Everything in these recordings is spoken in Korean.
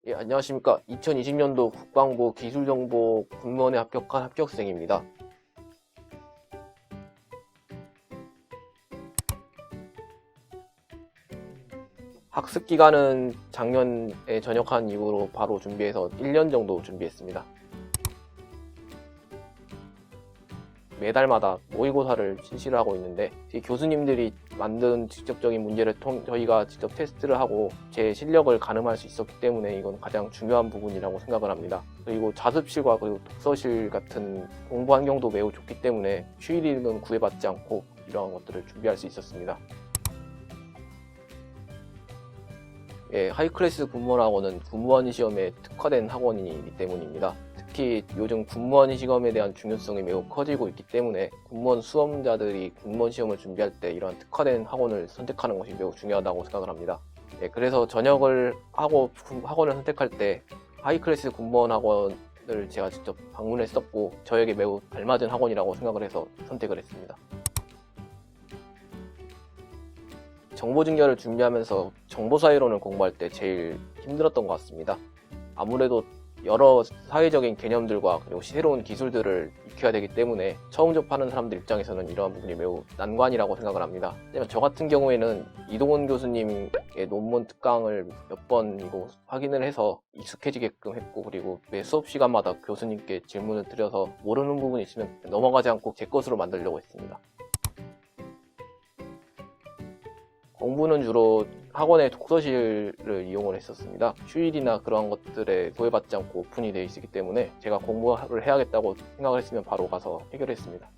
예, 안녕하십니까. 2020년도 국방부 기술정보 군무원에 합격한 합격생입니다. 학습 기간은 작년에 전역한 이후로 바로 준비해서 1년 정도 준비했습니다. 매달마다 모의고사를 실시를 하고 있는데 교수님들이 만든 직접적인 문제를 저희가 직접 테스트를 하고 제 실력을 가늠할 수 있었기 때문에 이건 가장 중요한 부분이라고 생각을 합니다. 그리고 자습실과 그리고 독서실 같은 공부 환경도 매우 좋기 때문에 휴일이는 구애받지 않고 이러한 것들을 준비할 수 있었습니다. 예, 하이클래스 군무원학원은 군무원 시험에 특화된 학원이기 때문입니다. 특히 요즘 군무원 시험에 대한 중요성이 매우 커지고 있기 때문에 군무원 수험자들이 군무원 시험을 준비할 때 이러한 특화된 학원을 선택하는 것이 매우 중요하다고 생각을 합니다. 예, 그래서 전역을 하고 학원을 선택할 때 하이클래스 군무원 학원을 제가 직접 방문했었고 저에게 매우 알맞은 학원이라고 생각을 해서 선택을 했습니다. 정보증결을 준비하면서 정보사회론을 공부할 때 제일 힘들었던 것 같습니다. 아무래도 여러 사회적인 개념들과 그리고 새로운 기술들을 익혀야 되기 때문에 처음 접하는 사람들 입장에서는 이러한 부분이 매우 난관이라고 생각을 합니다. 하지만 저 같은 경우에는 이동훈 교수님의 논문 특강을 몇 번이고 확인을 해서 익숙해지게끔 했고, 그리고 매 수업 시간마다 교수님께 질문을 드려서 모르는 부분이 있으면 넘어가지 않고 제 것으로 만들려고 했습니다. 공부는 주로 학원의 독서실을 이용을 했었습니다. 휴일이나 그런 것들에 구애받지 않고 오픈이 되어 있기 때문에 제가 공부를 해야겠다고 생각을 했으면 바로 가서 해결했습니다.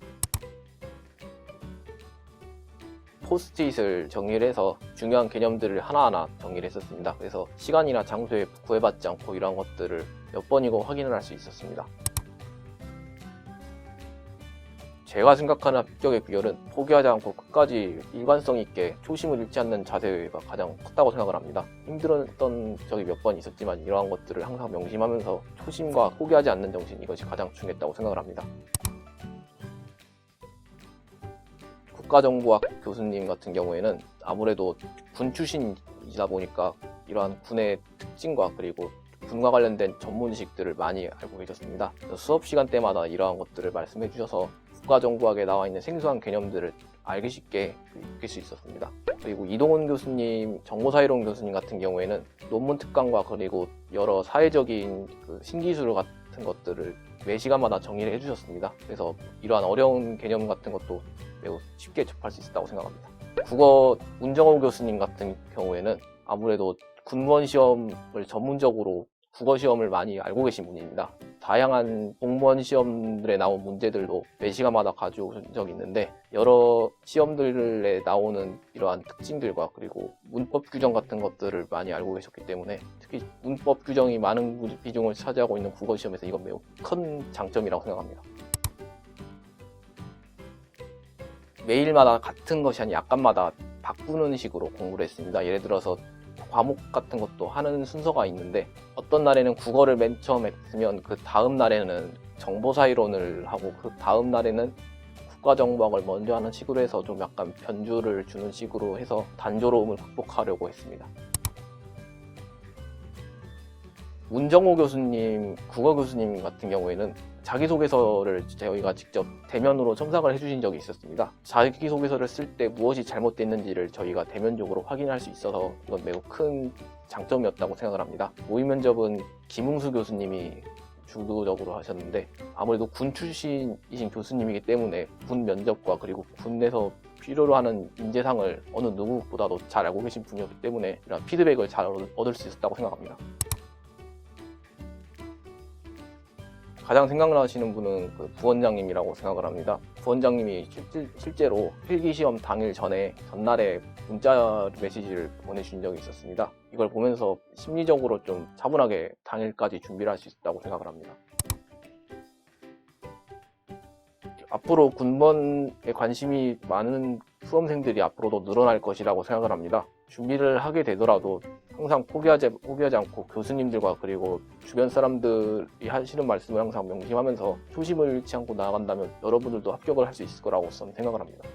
포스트잇을 정리를 해서 중요한 개념들을 하나하나 정리를 했었습니다. 그래서 시간이나 장소에 구애받지 않고 이러한 것들을 몇 번이고 확인을 할 수 있었습니다. 제가 생각하는 합격의 비결은 포기하지 않고 끝까지 일관성 있게 초심을 잃지 않는 자세가 가장 컸다고 생각을 합니다. 힘들었던 적이 몇 번 있었지만 이러한 것들을 항상 명심하면서 초심과 포기하지 않는 정신, 이것이 가장 중요했다고 생각을 합니다. 국가정보학 교수님 같은 경우에는 아무래도 군 출신이다 보니까 이러한 군의 특징과 그리고 군과 관련된 전문 지식들을 많이 알고 계셨습니다. 수업 시간 때마다 이러한 것들을 말씀해 주셔서 국가정보학에 나와 있는 생소한 개념들을 알기 쉽게 익힐 수 있었습니다. 그리고 이동훈 교수님, 정보사회론 교수님 같은 경우에는 논문 특강과 그리고 여러 사회적인 신기술 같은 것들을 매 시간마다 정리를 해주셨습니다. 그래서 이러한 어려운 개념 같은 것도 매우 쉽게 접할 수 있었다고 생각합니다. 국어 문정호 교수님 같은 경우에는 아무래도 군무원 시험을 전문적으로 국어 시험을 많이 알고 계신 분입니다. 다양한 공무원 시험들에 나온 문제들도 매 시간마다 가져오신 적이 있는데 여러 시험들에 나오는 이러한 특징들과 그리고 문법 규정 같은 것들을 많이 알고 계셨기 때문에 특히 문법 규정이 많은 비중을 차지하고 있는 국어 시험에서 이건 매우 큰 장점이라고 생각합니다. 매일마다 같은 것이 아닌 약간마다 바꾸는 식으로 공부를 했습니다. 예를 들어서 과목 같은 것도 하는 순서가 있는데 어떤 날에는 국어를 맨 처음 했으면 그 다음 날에는 정보사회론을 하고 그 다음 날에는 국가정보학을 먼저 하는 식으로 해서 좀 약간 변주를 주는 식으로 해서 단조로움을 극복하려고 했습니다. 문정호 교수님, 국어 교수님 같은 경우에는 자기소개서를 저희가 직접 대면으로 첨삭을 해주신 적이 있었습니다. 자기소개서를 쓸 때 무엇이 잘못됐는지를 저희가 대면적으로 확인할 수 있어서 이건 매우 큰 장점이었다고 생각을 합니다. 모의 면접은 김웅수 교수님이 주도적으로 하셨는데 아무래도 군 출신이신 교수님이기 때문에 군 면접과 그리고 군에서 필요로 하는 인재상을 어느 누구보다도 잘 알고 계신 분이었기 때문에 이런 피드백을 잘 얻을 수 있었다고 생각합니다. 가장 생각나시는 분은 부원장님이라고 생각을 합니다. 부원장님이 실제로 필기시험 당일 전날에 문자 메시지를 보내주신 적이 있었습니다. 이걸 보면서 심리적으로 좀 차분하게 당일까지 준비를 할 수 있다고 생각을 합니다. 앞으로 군번에 관심이 많은 수험생들이 앞으로도 늘어날 것이라고 생각을 합니다. 준비를 하게 되더라도 항상 포기하지 않고 교수님들과 그리고 주변 사람들이 하시는 말씀을 항상 명심하면서 초심을 잃지 않고 나아간다면 여러분들도 합격을 할 수 있을 거라고 저는 생각을 합니다.